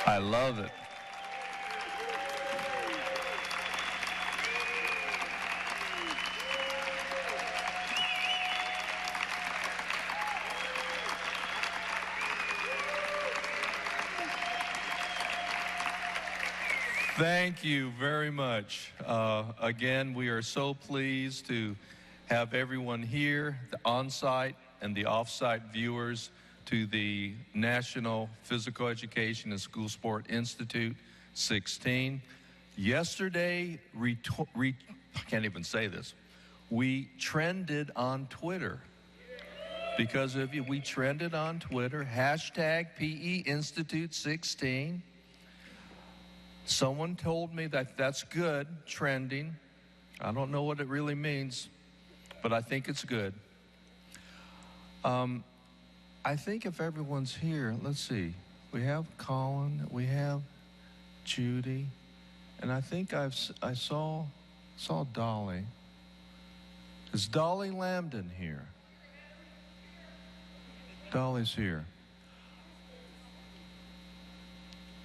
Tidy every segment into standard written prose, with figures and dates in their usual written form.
I love it. Thank you very much. Again, we are so pleased to have everyone here, the on-site and the off-site viewers, to the National Physical Education and School Sport Institute 16. Yesterday, I can't even say this, we trended on Twitter. Because of you, we trended on Twitter, hashtag PE Institute 16. Someone told me that that's good, trending. I don't know what it really means, but I think it's good. I think if everyone's here, let's see. We have Colin, we have Judy, and I think I saw Dolly. Is Dolly Lambden here? Dolly's here.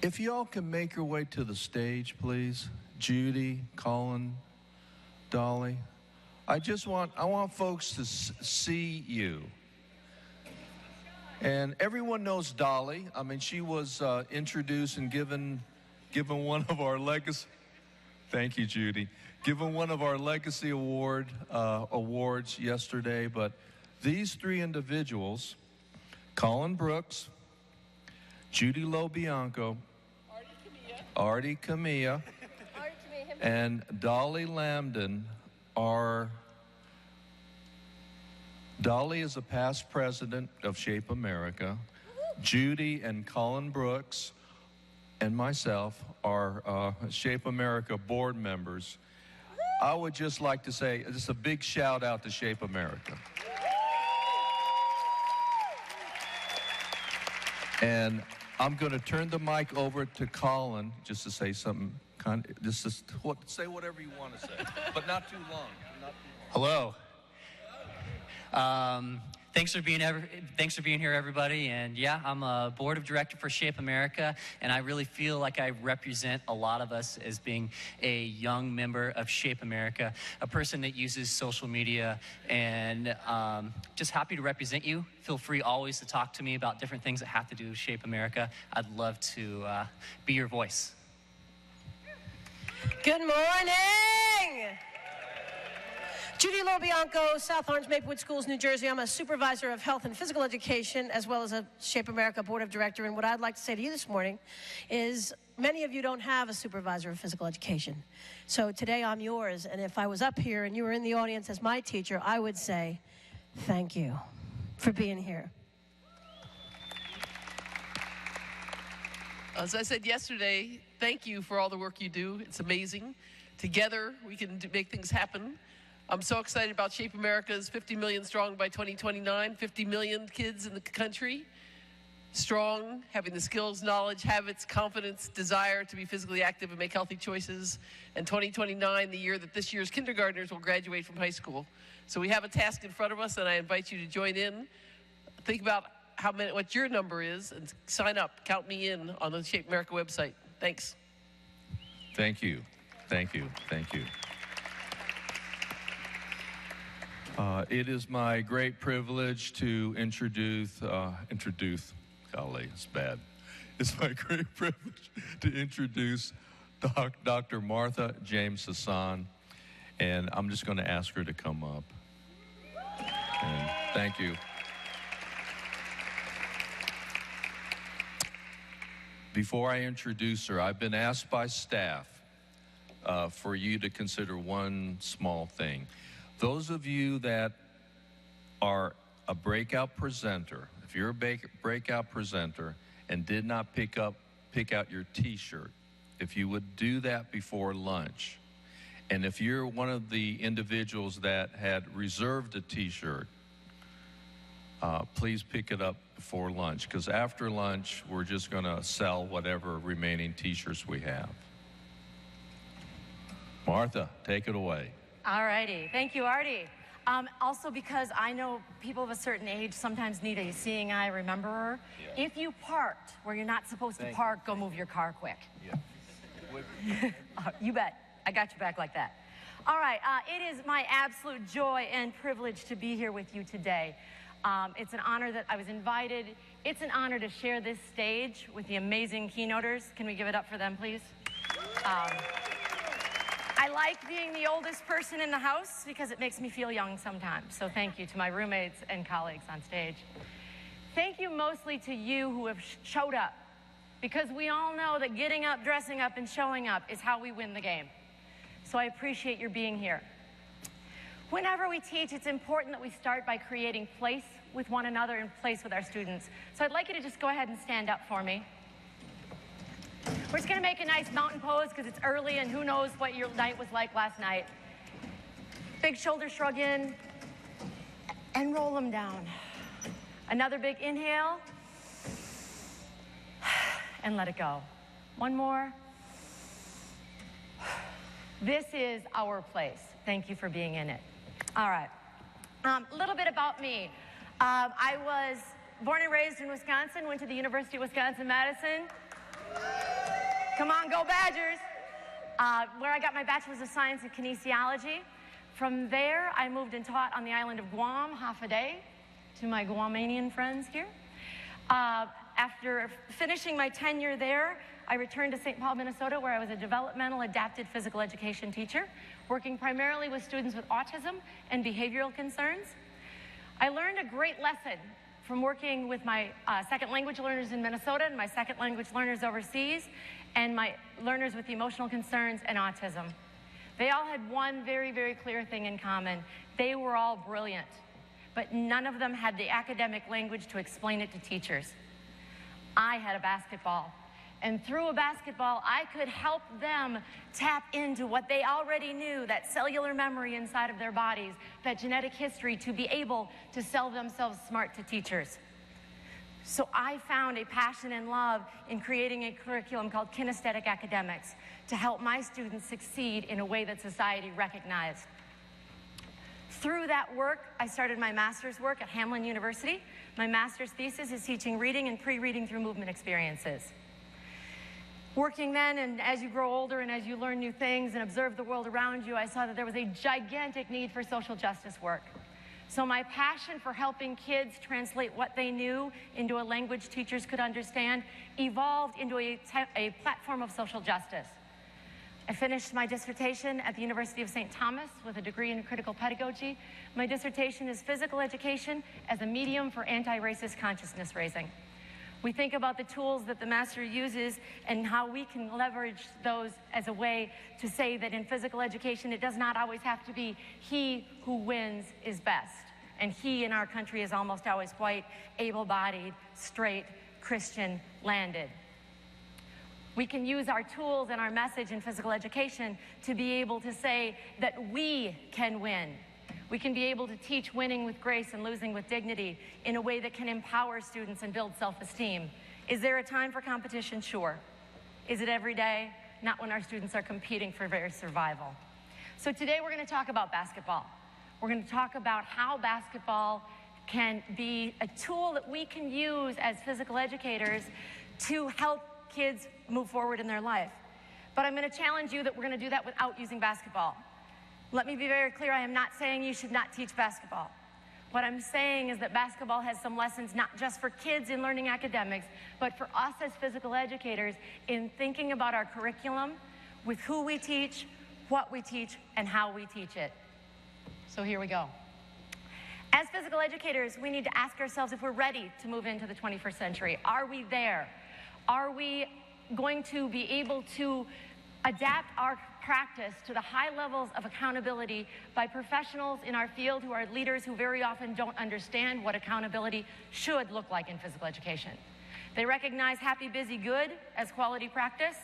If y'all can make your way to the stage, please. Judy, Colin, Dolly. I want folks to see you. And everyone knows Dolly. I mean, she was introduced and given one of our legacy. Thank you, Judy. Given one of our legacy awards yesterday. But these three individuals, Colin Brooks, Judy LoBianco, Artie Camilla, and Dolly Lambden are. Dolly is a past president of Shape America. Judy and Colin Brooks and myself are Shape America board members. I would just like to say just a big shout out to Shape America. And I'm going to turn the mic over to Colin just to say something, say whatever you want to say, but not too long. Hello. Thanks for being here, everybody. And yeah, I'm a board of director for Shape America, and I really feel like I represent a lot of us as being a young member of Shape America, a person that uses social media, and just happy to represent you. Feel free always to talk to me about different things that have to do with Shape America. I'd love to be your voice. Good morning. Judy LoBianco, South Orange, Maplewood Schools, New Jersey. I'm a supervisor of health and physical education, as well as a Shape America board of director. And what I'd like to say to you this morning is many of you don't have a supervisor of physical education. So today I'm yours. And if I was up here and you were in the audience as my teacher, I would say thank you for being here. As I said yesterday, thank you for all the work you do. It's amazing. Together, we can make things happen. I'm so excited about Shape America's 50 million strong by 2029, 50 million kids in the country, strong, having the skills, knowledge, habits, confidence, desire to be physically active and make healthy choices, and 2029, the year that this year's kindergartners will graduate from high school. So we have a task in front of us, and I invite you to join in. Think about what your number is, and sign up. Count me in on the Shape America website. Thanks. Thank you. Thank you. Thank you. It is my great privilege to introduce, golly, it's bad. It's my great privilege to introduce Dr. Martha James Hassan, and I'm just going to ask her to come up. And thank you. Before I introduce her, I've been asked by staff for you to consider one small thing. Those of you that are a breakout presenter, if you're a breakout presenter and did not pick out your t-shirt, if you would do that before lunch. And if you're one of the individuals that had reserved a t-shirt, please pick it up before lunch, because after lunch, we're just going to sell whatever remaining t-shirts we have. Martha, take it away. All righty. Thank you, Artie. Also because I know people of a certain age sometimes need a seeing eye rememberer. Yeah. If you parked where you're not supposed to park, go move your car quick. Yeah. You bet. I got your back like that. All right, it is my absolute joy and privilege to be here with you today. It's an honor that I was invited. It's an honor to share this stage with the amazing keynoters. Can we give it up for them, please? I like being the oldest person in the house because it makes me feel young sometimes. So thank you to my roommates and colleagues on stage. Thank you mostly to you who have showed up, because we all know that getting up, dressing up, and showing up is how we win the game. So I appreciate your being here. Whenever we teach, it's important that we start by creating place with one another and place with our students. So I'd like you to just go ahead and stand up for me. We're just going to make a nice mountain pose because it's early and who knows what your night was like last night. Big shoulder shrug in and roll them down. Another big inhale and let it go. One more. This is our place. Thank you for being in it. All right. A little bit about me. I was born and raised in Wisconsin, went to the University of Wisconsin-Madison. Come on, go Badgers! Where I got my Bachelor's of Science in Kinesiology. From there, I moved and taught on the island of Guam half a day to my Guamanian friends here. After finishing my tenure there, I returned to St. Paul, Minnesota, where I was a developmental adapted physical education teacher, working primarily with students with autism and behavioral concerns. I learned a great lesson from working with my second language learners in Minnesota and my second language learners overseas, and my learners with emotional concerns and autism. They all had one very, very clear thing in common. They were all brilliant, but none of them had the academic language to explain it to teachers. I had a basketball, and through a basketball, I could help them tap into what they already knew, that cellular memory inside of their bodies, that genetic history, to be able to sell themselves smart to teachers. So I found a passion and love in creating a curriculum called kinesthetic academics to help my students succeed in a way that society recognized. Through that work, I started my master's work at Hamline University. My master's thesis is teaching reading and pre-reading through movement experiences. Working then, and as you grow older and as you learn new things and observe the world around you, I saw that there was a gigantic need for social justice work. So my passion for helping kids translate what they knew into a language teachers could understand evolved into a platform of social justice. I finished my dissertation at the University of St. Thomas with a degree in critical pedagogy. My dissertation is physical education as a medium for anti-racist consciousness raising. We think about the tools that the master uses and how we can leverage those as a way to say that in physical education, it does not always have to be he who wins is best. And he in our country is almost always white, able-bodied, straight, Christian, landed. We can use our tools and our message in physical education to be able to say that we can win. We can be able to teach winning with grace and losing with dignity in a way that can empower students and build self-esteem. Is there a time for competition? Sure. Is it every day? Not when our students are competing for their survival. So today we're going to talk about basketball. We're going to talk about how basketball can be a tool that we can use as physical educators to help kids move forward in their life. But I'm going to challenge you that we're going to do that without using basketball. Let me be very clear, I am not saying you should not teach basketball. What I'm saying is that basketball has some lessons not just for kids in learning academics, but for us as physical educators in thinking about our curriculum with who we teach, what we teach, and how we teach it. So here we go. As physical educators, we need to ask ourselves if we're ready to move into the 21st century. Are we there? Are we going to be able to adapt our practice to the high levels of accountability by professionals in our field who are leaders who very often don't understand what accountability should look like in physical education? They recognize happy, busy, good as quality practice,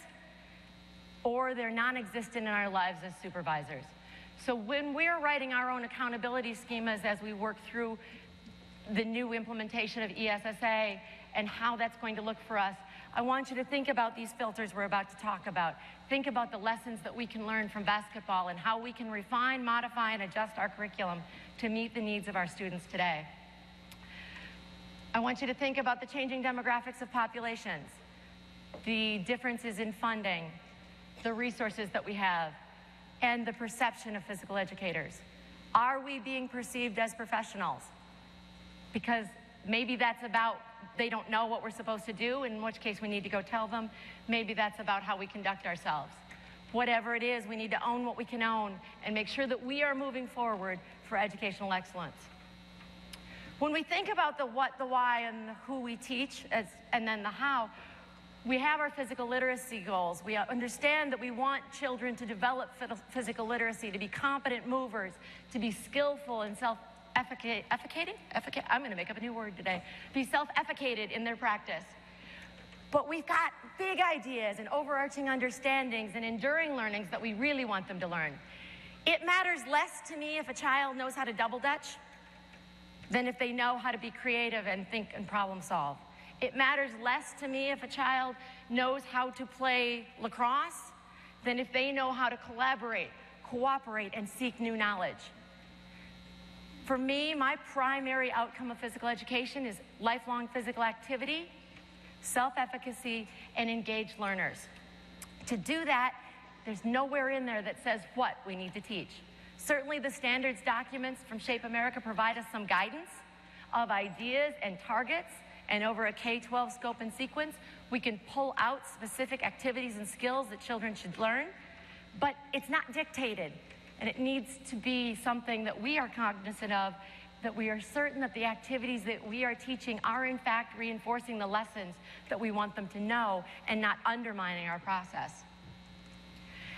or they're non-existent in our lives as supervisors. So when we're writing our own accountability schemas as we work through the new implementation of ESSA and how that's going to look for us, I want you to think about these filters we're about to talk about. Think about the lessons that we can learn from basketball and how we can refine, modify, and adjust our curriculum to meet the needs of our students today. I want you to think about the changing demographics of populations, the differences in funding, the resources that we have, and the perception of physical educators. Are we being perceived as professionals? Because maybe that's about they don't know what we're supposed to do, in which case we need to go tell them. Maybe that's about how we conduct ourselves. Whatever it is, we need to own what we can own and make sure that we are moving forward for educational excellence. When we think about the what, the why, and the who we teach, and then the how, we have our physical literacy goals. We understand that we want children to develop physical literacy, to be competent movers, to be skillful and self-efficating? I'm going to make up a new word today. Be self-efficated in their practice. But we've got big ideas and overarching understandings and enduring learnings that we really want them to learn. It matters less to me if a child knows how to double dutch than if they know how to be creative and think and problem solve. It matters less to me if a child knows how to play lacrosse than if they know how to collaborate, cooperate, and seek new knowledge. For me, my primary outcome of physical education is lifelong physical activity, self-efficacy, and engaged learners. To do that, there's nowhere in there that says what we need to teach. Certainly the standards documents from Shape America provide us some guidance of ideas and targets, and over a K-12 scope and sequence, we can pull out specific activities and skills that children should learn, but it's not dictated, and it needs to be something that we are cognizant of, that we are certain that the activities that we are teaching are in fact reinforcing the lessons that we want them to know and not undermining our process.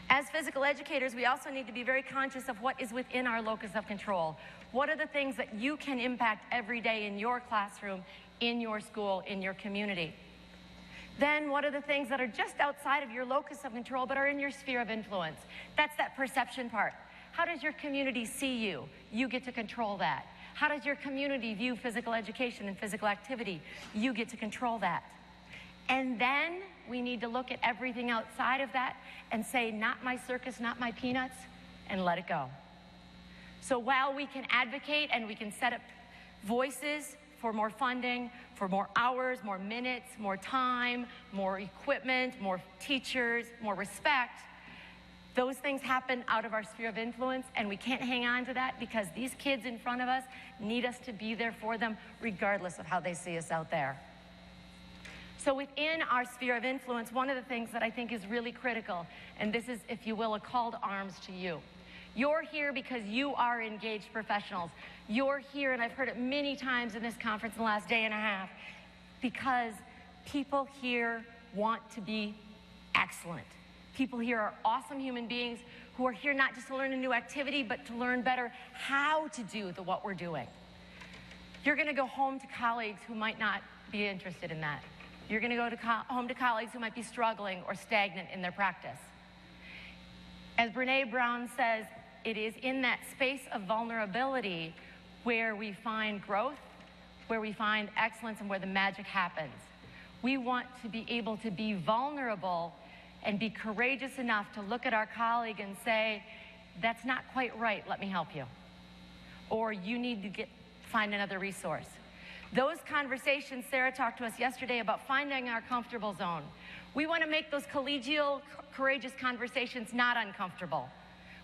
As physical educators, we also need to be very conscious of what is within our locus of control. What are the things that you can impact every day in your classroom, in your school, in your community? Then what are the things that are just outside of your locus of control but are in your sphere of influence? That's that perception part. How does your community see you? You get to control that. How does your community view physical education and physical activity? You get to control that. And then we need to look at everything outside of that and say, not my circus, not my peanuts, and let it go. So while we can advocate and we can set up voices for more funding, for more hours, more minutes, more time, more equipment, more teachers, more respect, those things happen out of our sphere of influence, and we can't hang on to that because these kids in front of us need us to be there for them regardless of how they see us out there. So within our sphere of influence, one of the things that I think is really critical, and this is, if you will, a call to arms to you. You're here because you are engaged professionals. You're here, and I've heard it many times in this conference in the last day and a half, because people here want to be excellent. People here are awesome human beings who are here not just to learn a new activity, but to learn better how to do what we're doing. You're going to go home to colleagues who might not be interested in that. You're going to go home to colleagues who might be struggling or stagnant in their practice. As Brené Brown says, it is in that space of vulnerability where we find growth, where we find excellence, and where the magic happens. We want to be able to be vulnerable and be courageous enough to look at our colleague and say, that's not quite right, let me help you. Or you need to find another resource. Those conversations, Sarah talked to us yesterday about finding our comfortable zone. We want to make those collegial, courageous conversations not uncomfortable.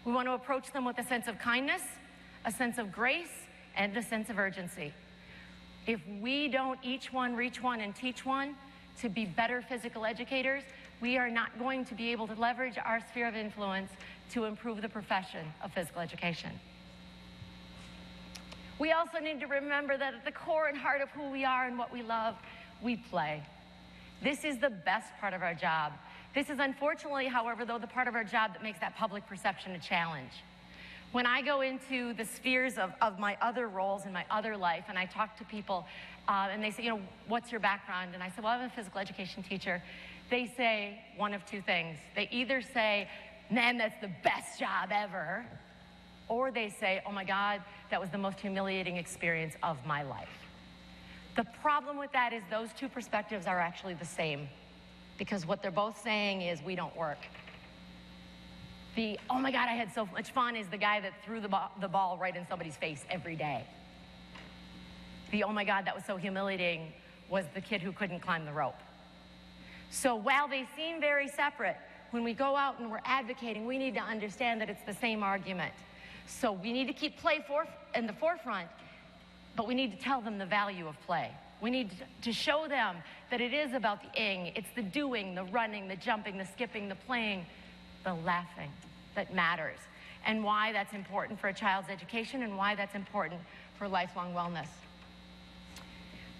We want to approach them with a sense of kindness, a sense of grace, and a sense of urgency. If we don't each one reach one and teach one to be better physical educators, we are not going to be able to leverage our sphere of influence to improve the profession of physical education. We also need to remember that at the core and heart of who we are and what we love, we play. This is the best part of our job. This is unfortunately, however, though, the part of our job that makes that public perception a challenge. When I go into the spheres of my other roles in my other life, and I talk to people, and they say, you know, what's your background? And I say, well, I'm a physical education teacher. They say one of two things. They either say, man, that's the best job ever, or they say, oh my God, that was the most humiliating experience of my life. The problem with that is those two perspectives are actually the same, because what they're both saying is we don't work. The, oh my God, I had so much fun, is the guy that threw the ball right in somebody's face every day. The, oh my God, that was so humiliating, was the kid who couldn't climb the rope. So while they seem very separate, when we go out and we're advocating, we need to understand that it's the same argument. So we need to keep play in the forefront, but we need to tell them the value of play. We need to show them that it is about the ing. It's the doing, the running, the jumping, the skipping, the playing, the laughing that matters, and why that's important for a child's education and why that's important for lifelong wellness.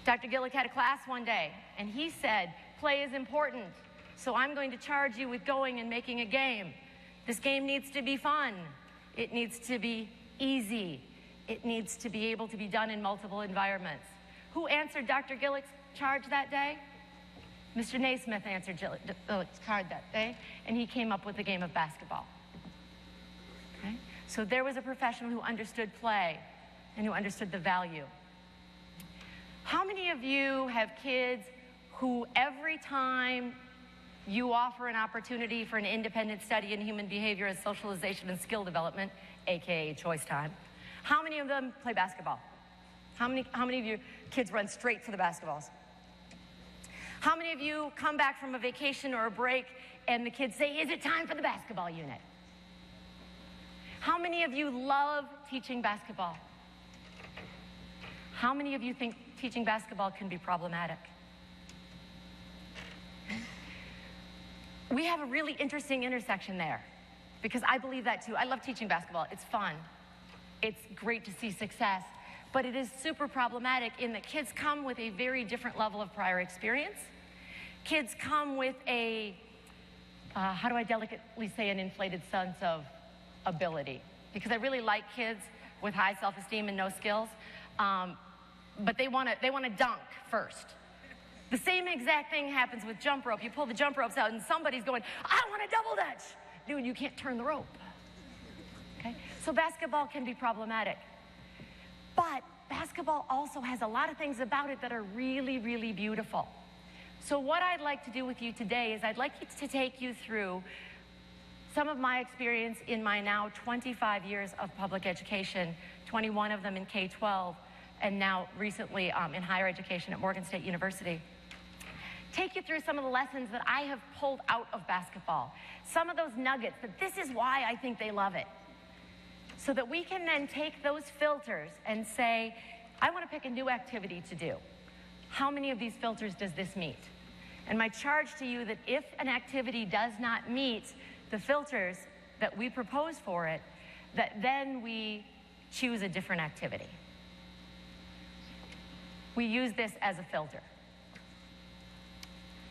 Dr. Gillick had a class one day, and he said, play is important, so I'm going to charge you with going and making a game. This game needs to be fun. It needs to be easy. It needs to be able to be done in multiple environments. Who answered Dr. Gillick's charge that day? Mr. Naismith answered Gillick's card that day, and he came up with the game of basketball. Okay? So there was a professional who understood play and who understood the value. How many of you have kids who every time you offer an opportunity for an independent study in human behavior as socialization and skill development, AKA choice time, how many of them play basketball? How many of your kids run straight for the basketballs? How many of you come back from a vacation or a break and the kids say, is it time for the basketball unit? How many of you love teaching basketball? How many of you think teaching basketball can be problematic? We have a really interesting intersection there, because I believe that too. I love teaching basketball. It's fun. It's great to see success, but it is super problematic in that kids come with a very different level of prior experience. Kids come with a, how do I delicately say, an inflated sense of ability, because I really like kids with high self-esteem and no skills, but they want to dunk first. The same exact thing happens with jump rope. You pull the jump ropes out and somebody's going, I want a double dutch. Dude, you can't turn the rope. Okay? So basketball can be problematic. But basketball also has a lot of things about it that are really, really beautiful. So what I'd like to do with you today is I'd like to take you through some of my experience in my now 25 years of public education, 21 of them in K-12, and now recently in higher education at Morgan State University. Take you through some of the lessons that I have pulled out of basketball, some of those nuggets that this is why I think they love it, so that we can then take those filters and say, I want to pick a new activity to do. How many of these filters does this meet? And my charge to you that if an activity does not meet the filters that we propose for it, that then we choose a different activity. We use this as a filter.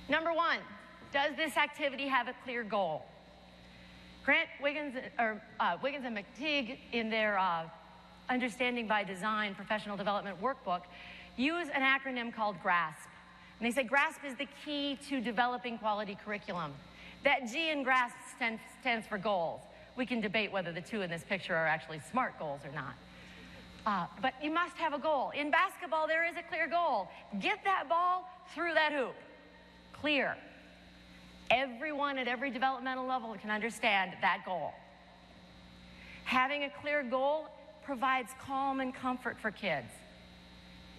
Number one, does this activity have a clear goal? Wiggins and McTeague, in their Understanding by Design professional development workbook, use an acronym called GRASP. And they say GRASP is the key to developing quality curriculum. That G in GRASP stands for goals. We can debate whether the two in this picture are actually SMART goals or not. But you must have a goal. In basketball, there is a clear goal. Get that ball through that hoop. Clear. Everyone at every developmental level can understand that goal. Having a clear goal provides calm and comfort for kids.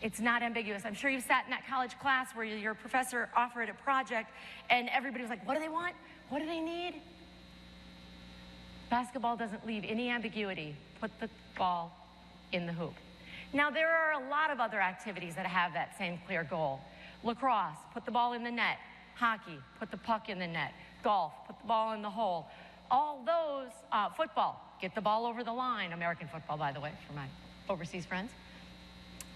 It's not ambiguous. I'm sure you've sat in that college class where your professor offered a project and everybody was like, what do they want? What do they need? Basketball doesn't leave any ambiguity. Put the ball in the hoop. Now, there are a lot of other activities that have that same clear goal. Lacrosse, put the ball in the net. Hockey, put the puck in the net. Golf, put the ball in the hole. All those, football, get the ball over the line. American football, by the way, for my overseas friends.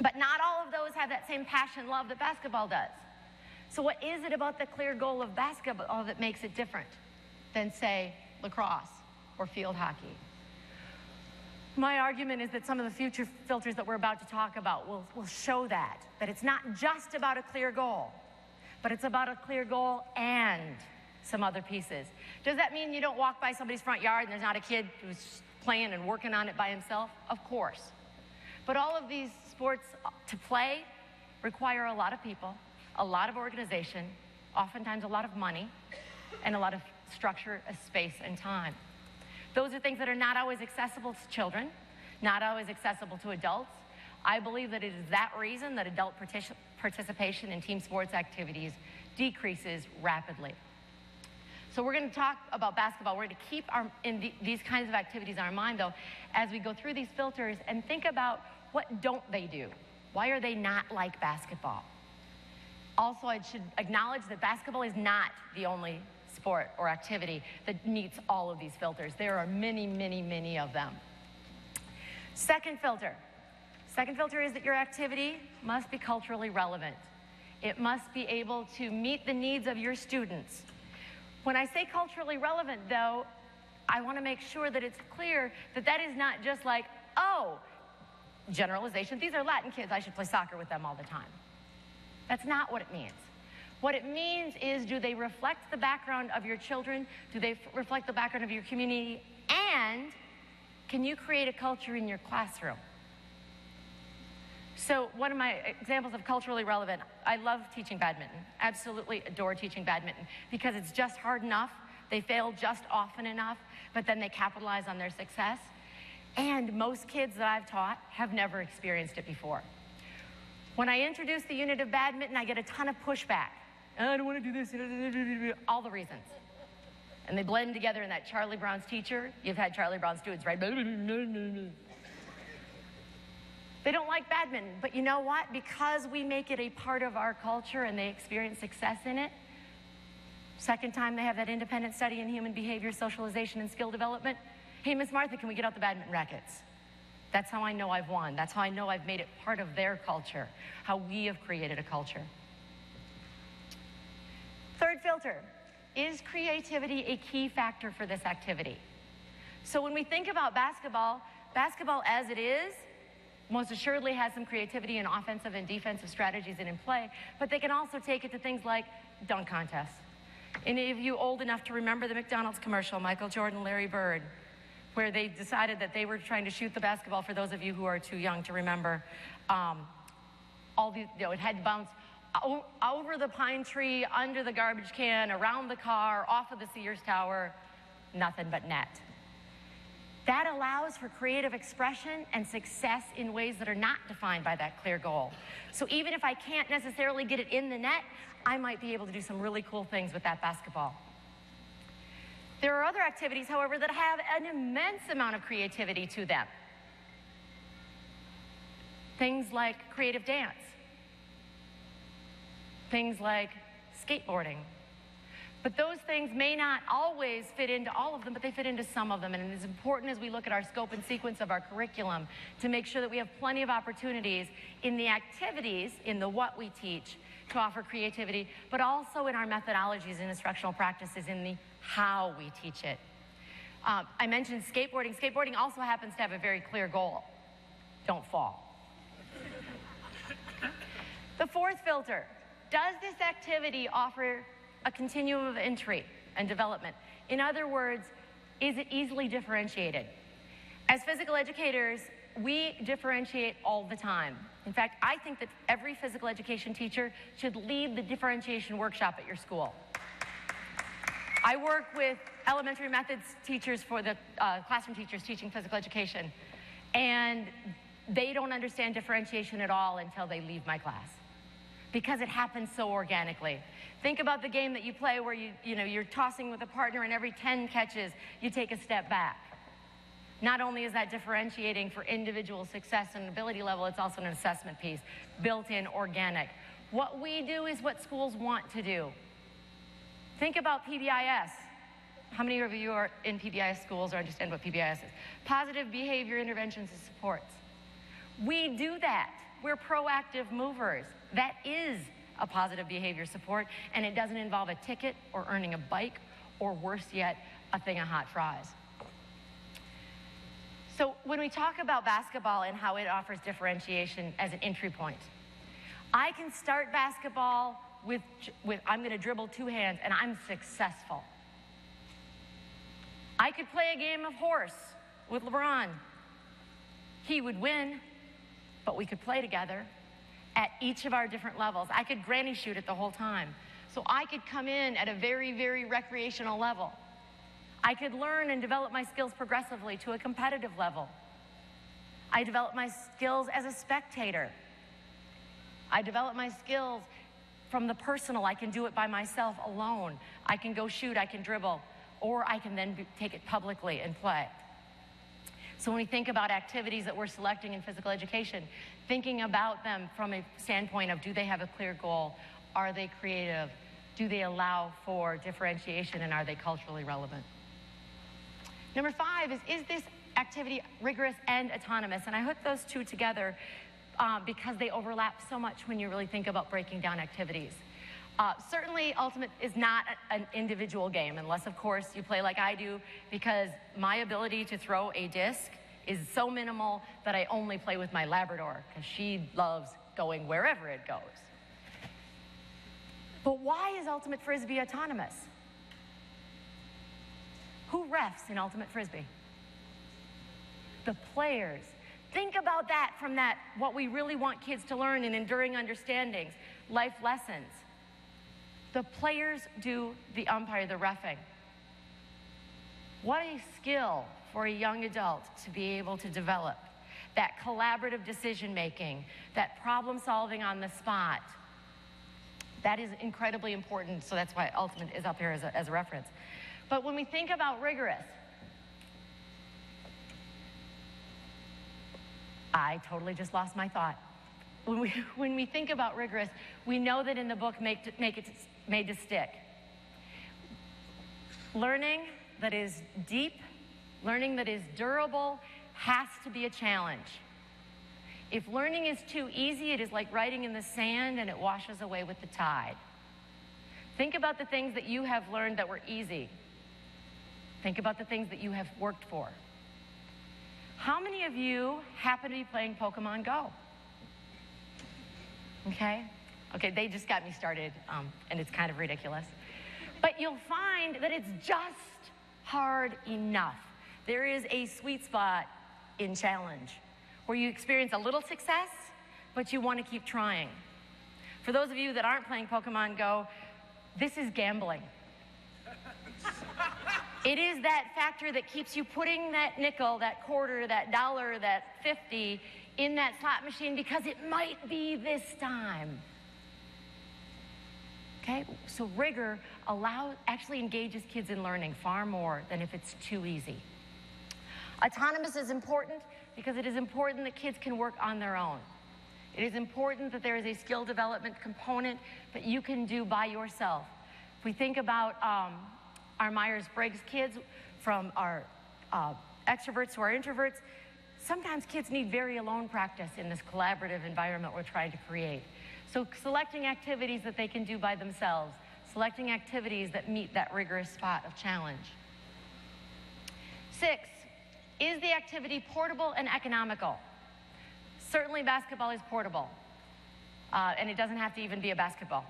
But not all of those have that same passion, love that basketball does. So what is it about the clear goal of basketball that makes it different than, say, lacrosse or field hockey? My argument is that some of the future filters that we're about to talk about will show that it's not just about a clear goal, but it's about a clear goal and some other pieces. Does that mean you don't walk by somebody's front yard and there's not a kid who's playing and working on it by himself? Of course. But all of these sports to play require a lot of people, a lot of organization, oftentimes a lot of money, and a lot of structure, space, and time. Those are things that are not always accessible to children, not always accessible to adults. I believe that it is that reason that adult participation in team sports activities decreases rapidly. So we're going to talk about basketball. We're going to keep these kinds of activities in our mind, though, as we go through these filters and think about what don't they do? Why are they not like basketball? Also, I should acknowledge that basketball is not the only sport or activity that meets all of these filters. There are many, many, many of them. Second filter. Second filter is that your activity must be culturally relevant. It must be able to meet the needs of your students. When I say culturally relevant, though, I want to make sure that it's clear that that is not just like, oh, generalization, these are Latin kids, I should play soccer with them all the time. That's not what it means. What it means is, do they reflect the background of your children? Do they reflect the background of your community? And can you create a culture in your classroom? So one of my examples of culturally relevant, I love teaching badminton. Absolutely adore teaching badminton because it's just hard enough. They fail just often enough, but then they capitalize on their success. And most kids that I've taught have never experienced it before. When I introduce the unit of badminton, I get a ton of pushback. Oh, I don't want to do this, all the reasons. And they blend together in that Charlie Brown's teacher. You've had Charlie Brown students, right? They don't like badminton, but you know what? Because we make it a part of our culture and they experience success in it, second time they have that independent study in human behavior, socialization, and skill development. Hey, Miss Martha, can we get out the badminton rackets? That's how I know I've won. That's how I know I've made it part of their culture, how we have created a culture. Third filter, is creativity a key factor for this activity? So when we think about basketball, basketball as it is, most assuredly has some creativity and offensive and defensive strategies in play, but they can also take it to things like dunk contests. Any of you old enough to remember the McDonald's commercial, Michael Jordan, Larry Bird, where they decided that they were trying to shoot the basketball, for those of you who are too young to remember, it had to bounce over the pine tree, under the garbage can, around the car, off of the Sears Tower, nothing but net. That allows for creative expression and success in ways that are not defined by that clear goal. So even if I can't necessarily get it in the net, I might be able to do some really cool things with that basketball. There are other activities, however, that have an immense amount of creativity to them. Things like creative dance. Things like skateboarding. But those things may not always fit into all of them, but they fit into some of them. And it is important as we look at our scope and sequence of our curriculum to make sure that we have plenty of opportunities in the activities, in the what we teach, to offer creativity, but also in our methodologies and instructional practices in the how we teach it. I mentioned skateboarding. Skateboarding also happens to have a very clear goal. Don't fall. The fourth filter, does this activity offer a continuum of entry and development? In other words, is it easily differentiated? As physical educators, we differentiate all the time. In fact, I think that every physical education teacher should lead the differentiation workshop at your school. I work with elementary methods teachers for the classroom teachers teaching physical education, and they don't understand differentiation at all until they leave my class, because it happens so organically. Think about the game that you play where you're tossing with a partner and every 10 catches, you take a step back. Not only is that differentiating for individual success and ability level, it's also an assessment piece, built in, organic. What we do is what schools want to do. Think about PBIS. How many of you are in PBIS schools or understand what PBIS is? Positive behavior interventions and supports. We do that. We're proactive movers. That is a positive behavior support, and it doesn't involve a ticket or earning a bike, or worse yet, a thing of hot fries. So when we talk about basketball and how it offers differentiation as an entry point, I can start basketball with I'm going to dribble two hands and I'm successful. I could play a game of horse with LeBron. He would win, but we could play together. at each of our different levels. I could granny shoot it the whole time. So I could come in at a very, very recreational level. I could learn and develop my skills progressively to a competitive level. I develop my skills as a spectator. I develop my skills from the personal. I can do it by myself alone. I can go shoot, I can dribble, or I can then take it publicly and play. So when we think about activities that we're selecting in physical education, thinking about them from a standpoint of, do they have a clear goal? Are they creative? Do they allow for differentiation, and are they culturally relevant? Number 5 is this activity rigorous and autonomous? And I hook those two together because they overlap so much when you really think about breaking down activities. Certainly, Ultimate is not an individual game, unless, of course, you play like I do, because my ability to throw a disc is so minimal that I only play with my Labrador, because she loves going wherever it goes. But why is Ultimate Frisbee autonomous? Who refs in Ultimate Frisbee? The players. Think about that from that, what we really want kids to learn in enduring understandings, life lessons. The players do the umpire, the reffing. What a skill for a young adult to be able to develop. That collaborative decision making, that problem solving on the spot. That is incredibly important, so that's why Ultimate is up here as a reference. But when we think about rigorous, I totally just lost my thought. When we think about rigorous, we know that in the book, Made to Stick. Learning that is deep, learning that is durable, has to be a challenge. If learning is too easy, it is like writing in the sand and it washes away with the tide. Think about the things that you have learned that were easy. Think about the things that you have worked for. How many of you happen to be playing Pokemon Go? Okay, they just got me started, and it's kind of ridiculous. But you'll find that it's just hard enough. There is a sweet spot in challenge where you experience a little success, but you want to keep trying. For those of you that aren't playing Pokemon Go, this is gambling. It is that factor that keeps you putting that nickel, that quarter, that dollar, that 50 in that slot machine because it might be this time. Okay, so rigor actually engages kids in learning far more than if it's too easy. Autonomous is important because it is important that kids can work on their own. It is important that there is a skill development component that you can do by yourself. If we think about our Myers-Briggs kids, from our extroverts to our introverts, sometimes kids need very alone practice in this collaborative environment we're trying to create. So selecting activities that they can do by themselves, selecting activities that meet that rigorous spot of challenge. 6, is the activity portable and economical? Certainly basketball is portable, and it doesn't have to even be a basketball.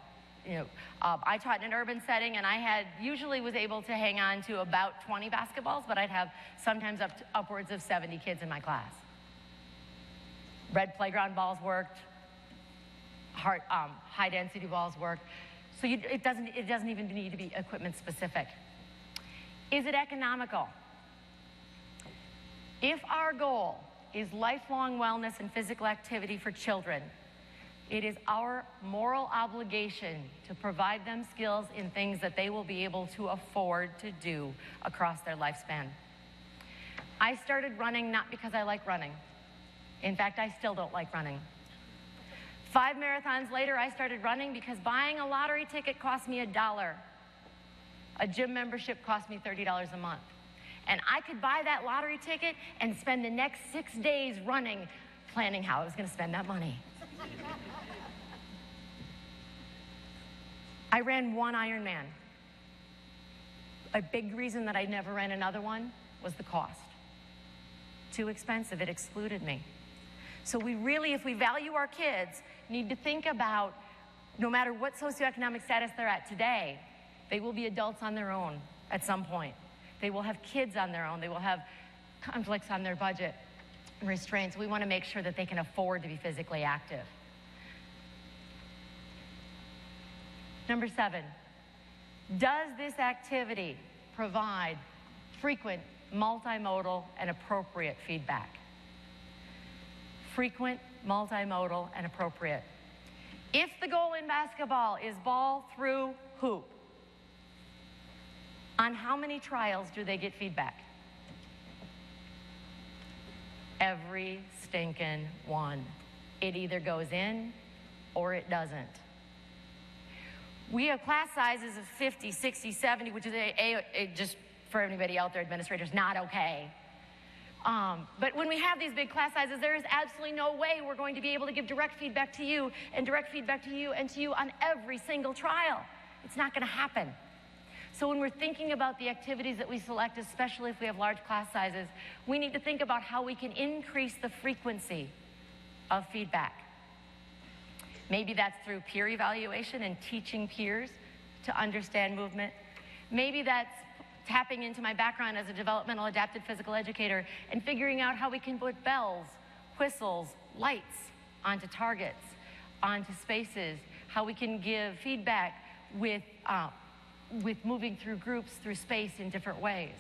I taught in an urban setting, and I usually was able to hang on to about 20 basketballs, but I'd have sometimes upwards of 70 kids in my class. Red playground balls worked, high density balls worked, so it doesn't even need to be equipment specific. Is it economical? If our goal is lifelong wellness and physical activity for children, it is our moral obligation to provide them skills in things that they will be able to afford to do across their lifespan. I started running not because I like running. In fact, I still don't like running. 5 marathons later, I started running because buying a lottery ticket cost me $1. A gym membership cost me $30 a month. And I could buy that lottery ticket and spend the next 6 days running, planning how I was going to spend that money. I ran 1 Ironman. A big reason that I never ran another one was the cost. Too expensive, it excluded me. So we really, if we value our kids, need to think about, no matter what socioeconomic status they're at today, they will be adults on their own at some point. They will have kids on their own. They will have conflicts on their budget, restraints. We want to make sure that they can afford to be physically active. Number 7, does this activity provide frequent, multimodal, and appropriate feedback? Frequent, multimodal, and appropriate. If the goal in basketball is ball through hoop, on how many trials do they get feedback? Every stinking one. It either goes in or it doesn't. We have class sizes of 50, 60, 70, which is just for anybody out there, administrators, not okay. But when we have these big class sizes, there is absolutely no way we're going to be able to give direct feedback to you and direct feedback to you and to you on every single trial. It's not going to happen. So when we're thinking about the activities that we select, especially if we have large class sizes, we need to think about how we can increase the frequency of feedback. Maybe that's through peer evaluation and teaching peers to understand movement. Maybe that's tapping into my background as a developmental adapted physical educator and figuring out how we can put bells, whistles, lights onto targets, onto spaces, how we can give feedback with moving through groups, through space in different ways.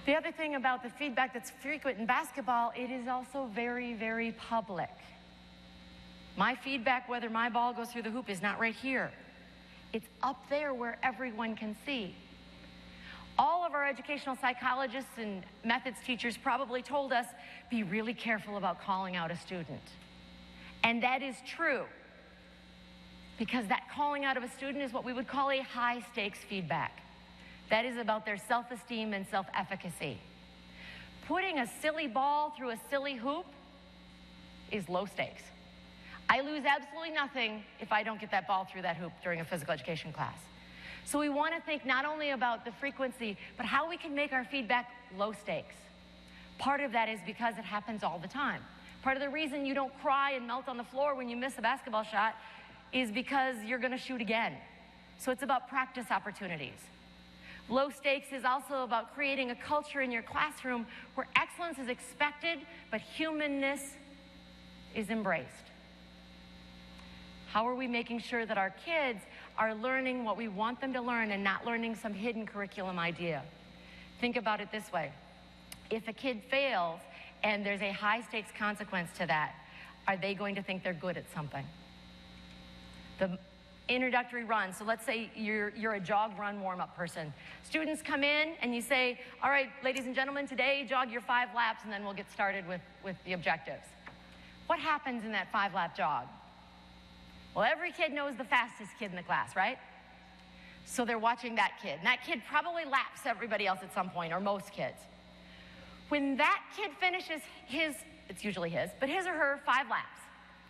The other thing about the feedback that's frequent in basketball, it is also very, very public. My feedback, whether my ball goes through the hoop, is not right here. It's up there where everyone can see. All of our educational psychologists and methods teachers probably told us, be really careful about calling out a student. And that is true, because that calling out of a student is what we would call a high-stakes feedback. That is about their self-esteem and self-efficacy. Putting a silly ball through a silly hoop is low stakes. I lose absolutely nothing if I don't get that ball through that hoop during a physical education class. So we want to think not only about the frequency, but how we can make our feedback low stakes. Part of that is because it happens all the time. Part of the reason you don't cry and melt on the floor when you miss a basketball shot is because you're going to shoot again. So it's about practice opportunities. Low stakes is also about creating a culture in your classroom where excellence is expected, but humanness is embraced. How are we making sure that our kids are learning what we want them to learn and not learning some hidden curriculum idea? Think about it this way. If a kid fails and there's a high stakes consequence to that, are they going to think they're good at something? The introductory run, so let's say you're a jog run warm-up person. Students come in and you say, all right, ladies and gentlemen, today jog your 5 laps and then we'll get started with the objectives. What happens in that 5-lap jog? Well, every kid knows the fastest kid in the class, right? So they're watching that kid. And that kid probably laps everybody else at some point, or most kids. When that kid finishes it's usually his or her 5 laps,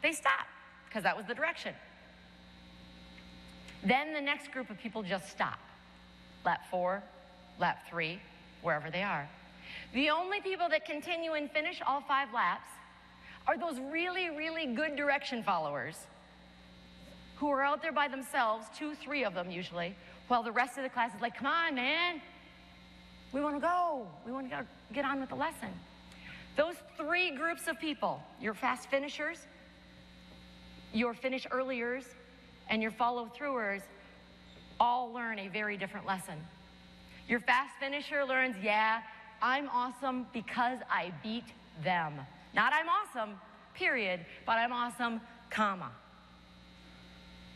they stop, because that was the direction. Then the next group of people just stop. Lap 4, lap 3, wherever they are. The only people that continue and finish all 5 laps are those really, really good direction followers who are out there by themselves, 2, 3 of them usually, while the rest of the class is like, come on, man. We want to go. We want to get on with the lesson. Those 3 groups of people, your fast finishers, your finish earliers, and your follow-throughers, all learn a very different lesson. Your fast finisher learns, yeah, I'm awesome because I beat them. Not I'm awesome, period, but I'm awesome, comma.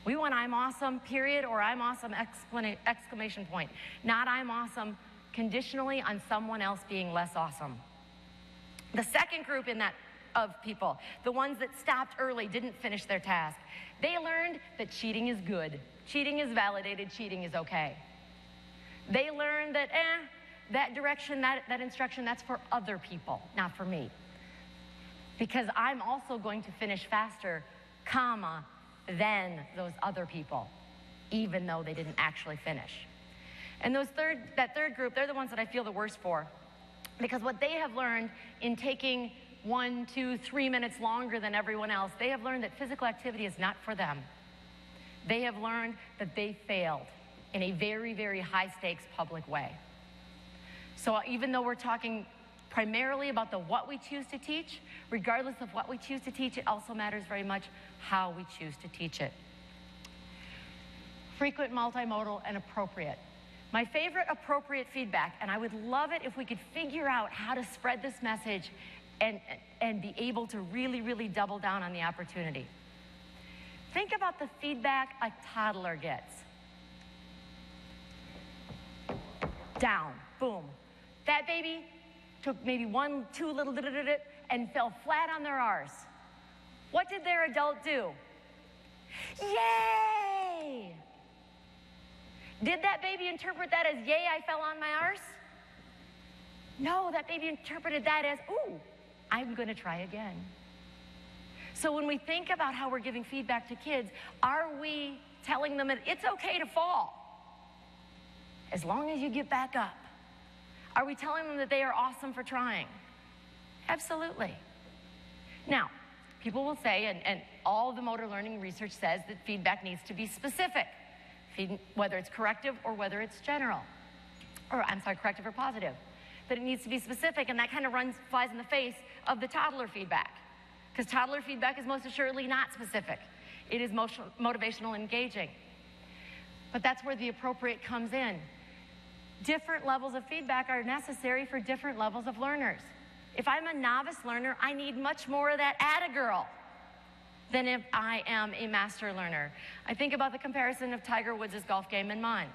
We want I'm awesome, period, or I'm awesome, exclamation point. Not I'm awesome conditionally on someone else being less awesome. The second group of people, the ones that stopped early, didn't finish their task, they learned that cheating is good. Cheating is validated, cheating is okay. They learned that, that direction, that instruction, that's for other people, not for me. Because I'm also going to finish faster, comma, than those other people, even though they didn't actually finish. And that third group, they're the ones that I feel the worst for, because what they have learned in taking 1, 2, 3 minutes longer than everyone else, they have learned that physical activity is not for them. They have learned that they failed in a very, very high-stakes public way. So even though we're talking primarily about what we choose to teach, regardless of what we choose to teach, it also matters very much how we choose to teach it. frequent, multimodal, and appropriate. My favorite appropriate feedback, and I would love it if we could figure out how to spread this message and be able to really, really double down on the opportunity. Think about the feedback a toddler gets. Down, boom. That baby took maybe 1, 2 little and fell flat on their arse. What did their adult do? Yay! Did that baby interpret that as, yay, I fell on my arse? No, that baby interpreted that as, ooh, I'm going to try again. So when we think about how we're giving feedback to kids, are we telling them that it's okay to fall as long as you get back up? Are we telling them that they are awesome for trying? Absolutely. Now, people will say, and all the motor learning research says, that feedback needs to be specific, whether it's corrective or whether it's general. Or, I'm sorry, corrective or positive. That it needs to be specific, and that kind of flies in the face of the toddler feedback. Because toddler feedback is most assuredly not specific. It is motivational and engaging. But that's where the appropriate comes in. Different levels of feedback are necessary for different levels of learners. If I'm a novice learner, I need much more of that atta-girl than if I am a master learner. I think about the comparison of Tiger Woods' golf game and mine.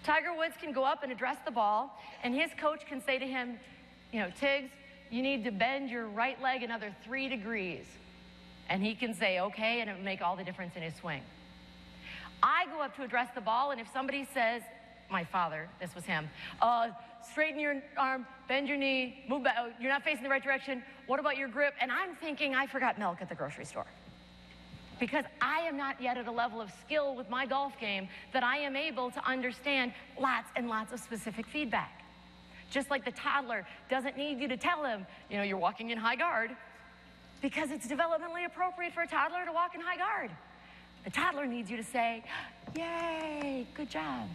Tiger Woods can go up and address the ball, and his coach can say to him, you know, Tiggs, you need to bend your right leg another 3 degrees. And he can say, okay, and it will make all the difference in his swing. I go up to address the ball, and if somebody says, my father, this was him, straighten your arm, bend your knee, move back, you're not facing the right direction, what about your grip? And I'm thinking, I forgot milk at the grocery store. Because I am not yet at a level of skill with my golf game that I am able to understand lots and lots of specific feedback. Just like the toddler doesn't need you to tell him, you know, you're walking in high guard, because it's developmentally appropriate for a toddler to walk in high guard. The toddler needs you to say, yay, good job.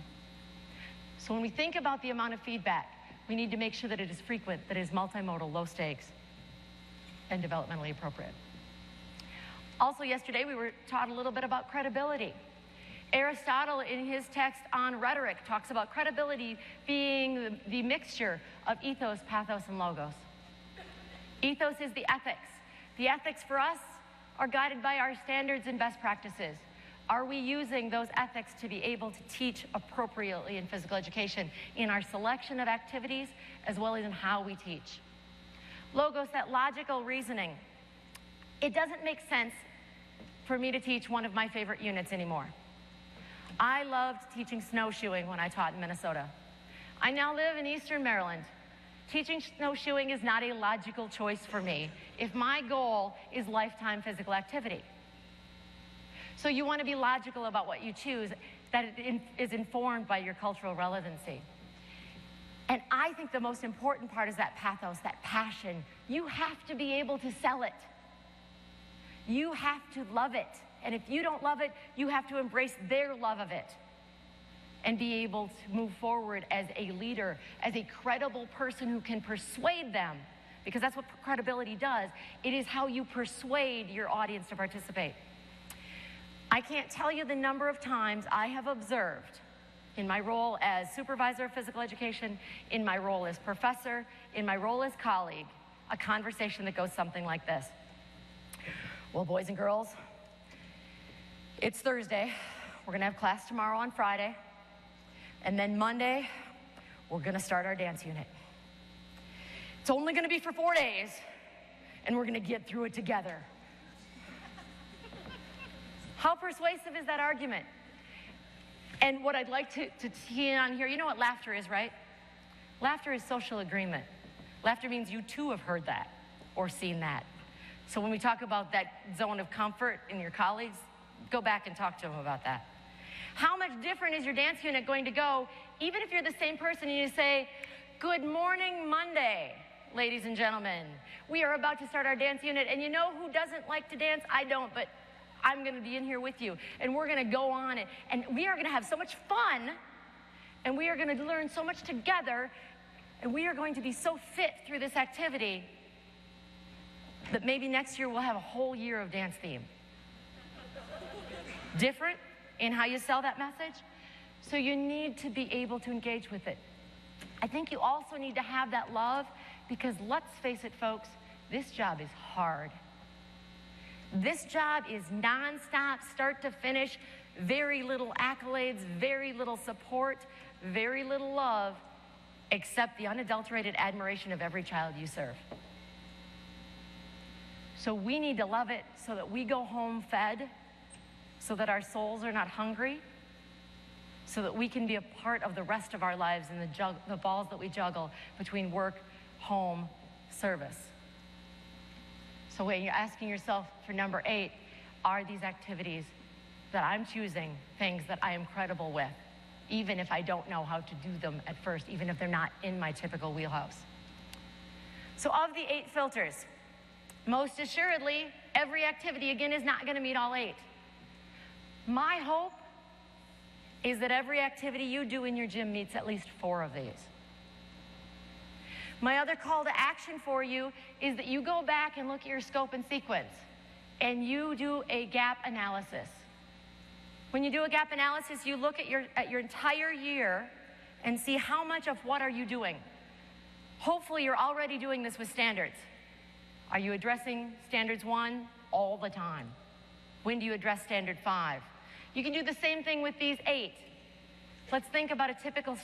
So when we think about the amount of feedback, we need to make sure that it is frequent, that it is multimodal, low stakes, and developmentally appropriate. Also yesterday, we were taught a little bit about credibility. Aristotle, in his text on rhetoric, talks about credibility being the mixture of ethos, pathos, and logos. Ethos is the ethics. The ethics for us are guided by our standards and best practices. Are we using those ethics to be able to teach appropriately in physical education in our selection of activities as well as in how we teach? Logos, that logical reasoning. It doesn't make sense for me to teach one of my favorite units anymore. I loved teaching snowshoeing when I taught in Minnesota. I now live in Eastern Maryland. Teaching snowshoeing is not a logical choice for me if my goal is lifetime physical activity. So you want to be logical about what you choose, that it is informed by your cultural relevancy. And I think the most important part is that pathos, that passion. You have to be able to sell it. You have to love it. And if you don't love it, you have to embrace their love of it and be able to move forward as a leader, as a credible person who can persuade them, because that's what credibility does. It is how you persuade your audience to participate. I can't tell you the number of times I have observed in my role as supervisor of physical education, in my role as professor, in my role as colleague, a conversation that goes something like this. Well, boys and girls, it's Thursday. We're gonna have class tomorrow on Friday. And then Monday, we're gonna start our dance unit. It's only gonna be for 4 days, and we're gonna get through it together. How persuasive is that argument? And what I'd like to key in on here, you know what laughter is, right? Laughter is social agreement. Laughter means you too have heard that or seen that. So when we talk about that zone of comfort in your colleagues, go back and talk to them about that. How much different is your dance unit going to go, even if you're the same person and you say, good morning, Monday, ladies and gentlemen. We are about to start our dance unit, and you know who doesn't like to dance? I don't, but I'm gonna be in here with you, and we're gonna go on it, and we are gonna have so much fun, and we are gonna learn so much together, and we are going to be so fit through this activity that maybe next year we'll have a whole year of dance theme. Different? in how you sell that message. So you need to be able to engage with it. I think you also need to have that love, because let's face it, folks, this job is hard. This job is nonstop, start to finish, very little accolades, very little support, very little love, except the unadulterated admiration of every child you serve. So we need to love it so that we go home fed, so that our souls are not hungry, so that we can be a part of the rest of our lives in the balls that we juggle between work, home, service. So when you're asking yourself for number 8, are these activities that I'm choosing things that I am credible with, even if I don't know how to do them at first, even if they're not in my typical wheelhouse? So of the 8 filters, most assuredly, every activity, again, is not going to meet all 8. My hope is that every activity you do in your gym meets at least 4 of these. My other call to action for you is that you go back and look at your scope and sequence, and you do a gap analysis. When you do a gap analysis, you look at your entire year and see how much of what are you doing. Hopefully, you're already doing this with standards. Are you addressing standards 1 all the time? When do you address standard 5? You can do the same thing with these 8. Let's think about a typical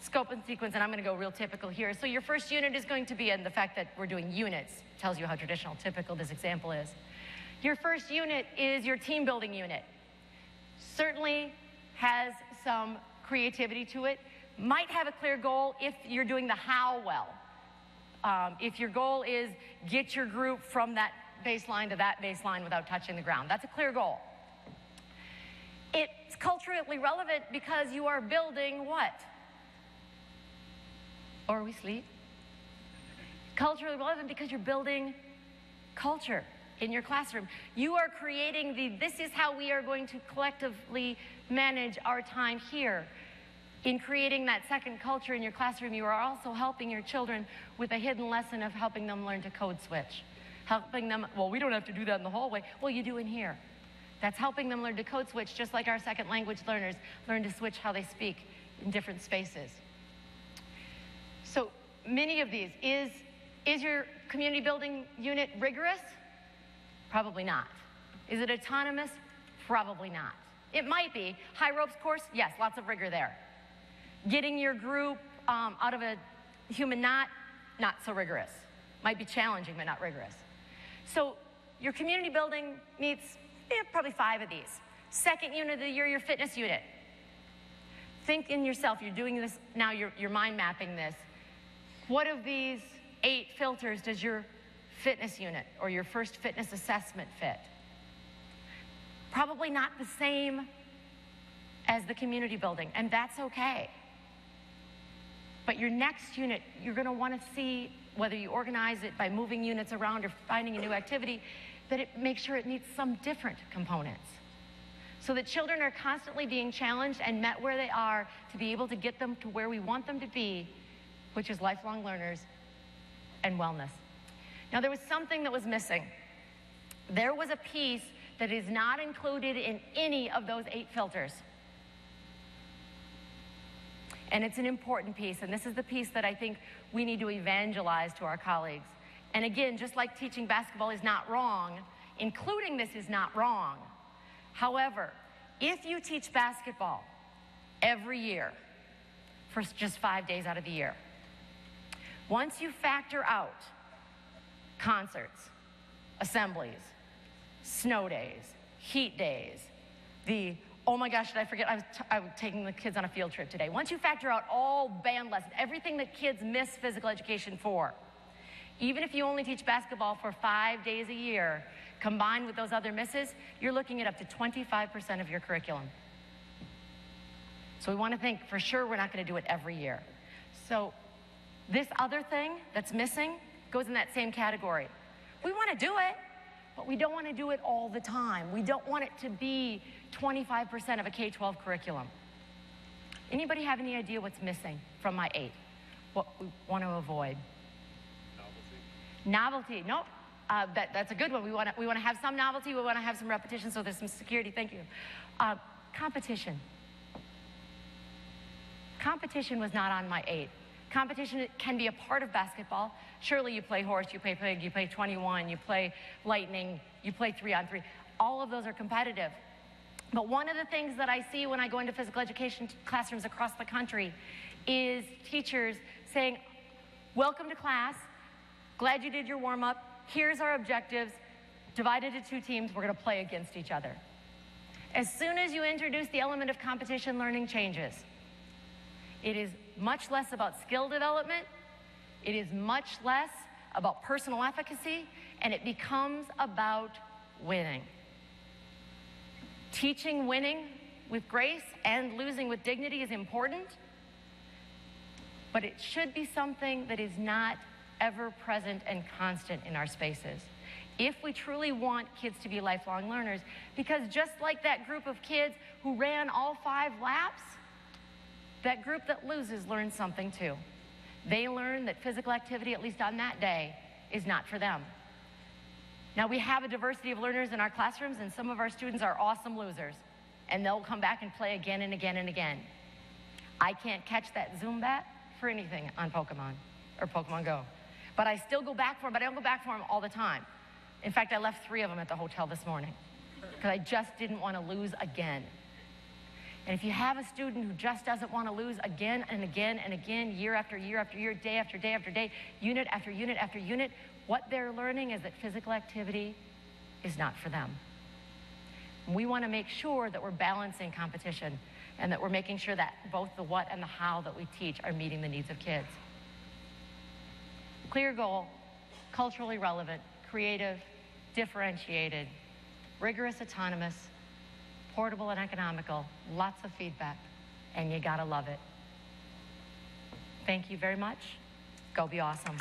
scope and sequence, and I'm going to go real typical here. So your first unit is going to be, and the fact that we're doing units tells you how traditional, typical this example is. Your first unit is your team building unit. Certainly has some creativity to it. Might have a clear goal if you're doing the how well. If your goal is get your group from that baseline to that baseline without touching the ground, that's a clear goal. It's culturally relevant because you are building what? Or we sleep? Culturally relevant because you're building culture in your classroom. You are creating this is how we are going to collectively manage our time here. In creating that second culture in your classroom, you are also helping your children with a hidden lesson of helping them learn to code switch. Helping them, well, we don't have to do that in the hallway. Well, you do in here. That's helping them learn to code switch, just like our second language learners learn to switch how they speak in different spaces. So many of these, is your community building unit rigorous? Probably not. Is it autonomous? Probably not. It might be. High ropes course? Yes, lots of rigor there. Getting your group out of a human knot? Not so rigorous. Might be challenging, but not rigorous. So your community building meets probably 5 of these. Second unit of the year, your fitness unit. Think in yourself, you're doing this now, you're mind mapping this. What of these 8 filters does your fitness unit or your first fitness assessment fit? Probably not the same as the community building, and that's okay. But your next unit, you're going to want to see, whether you organize it by moving units around or finding a new activity, that it makes sure it meets some different components. So that children are constantly being challenged and met where they are to be able to get them to where we want them to be, which is lifelong learners and wellness. Now, there was something that was missing. There was a piece that is not included in any of those 8 filters. And it's an important piece, and this is the piece that I think we need to evangelize to our colleagues. And again, just like teaching basketball is not wrong, including this is not wrong. However, if you teach basketball every year for just 5 days out of the year, once you factor out concerts, assemblies, snow days, heat days, oh my gosh, did I forget, I was taking the kids on a field trip today. Once you factor out all band lessons, everything that kids miss physical education for, even if you only teach basketball for 5 days a year, combined with those other misses, you're looking at up to 25% of your curriculum. So we want to think, for sure, we're not going to do it every year. So this other thing that's missing goes in that same category. We want to do it, but we don't want to do it all the time. We don't want it to be 25% of a K-12 curriculum. Anybody have any idea what's missing from my 8? What we want to avoid? Novelty. Nope. That's a good one. We want to have some novelty. We want to have some repetition, so there's some security. Thank you. competition. Competition was not on my 8. Competition can be a part of basketball. Surely you play horse, you play pig, you play 21, you play lightning, you play 3-on-3. All of those are competitive. But one of the things that I see when I go into physical education classrooms across the country is teachers saying, welcome to class, glad you did your warm-up, here's our objectives, divided into 2 teams, we're gonna play against each other. As soon as you introduce the element of competition, learning changes. It is much less about skill development, it is much less about personal efficacy, and it becomes about winning. Teaching winning with grace and losing with dignity is important, but it should be something that is not ever present and constant in our spaces. If we truly want kids to be lifelong learners, because just like that group of kids who ran all 5 laps, that group that loses learns something too. They learn that physical activity, at least on that day, is not for them. Now, we have a diversity of learners in our classrooms, and some of our students are awesome losers, and they'll come back and play again and again and again. I can't catch that Zoom bat for anything on Pokemon or Pokemon Go, but I still go back for them, but I don't go back for them all the time. In fact, I left 3 of them at the hotel this morning because I just didn't want to lose again. And if you have a student who just doesn't want to lose again and again and again, year after year after year, day after day after day, unit after unit after unit, what they're learning is that physical activity is not for them. We want to make sure that we're balancing competition and that we're making sure that both the what and the how that we teach are meeting the needs of kids. Clear goal, culturally relevant, creative, differentiated, rigorous, autonomous, portable and economical, lots of feedback, and you gotta love it. Thank you very much. Go be awesome.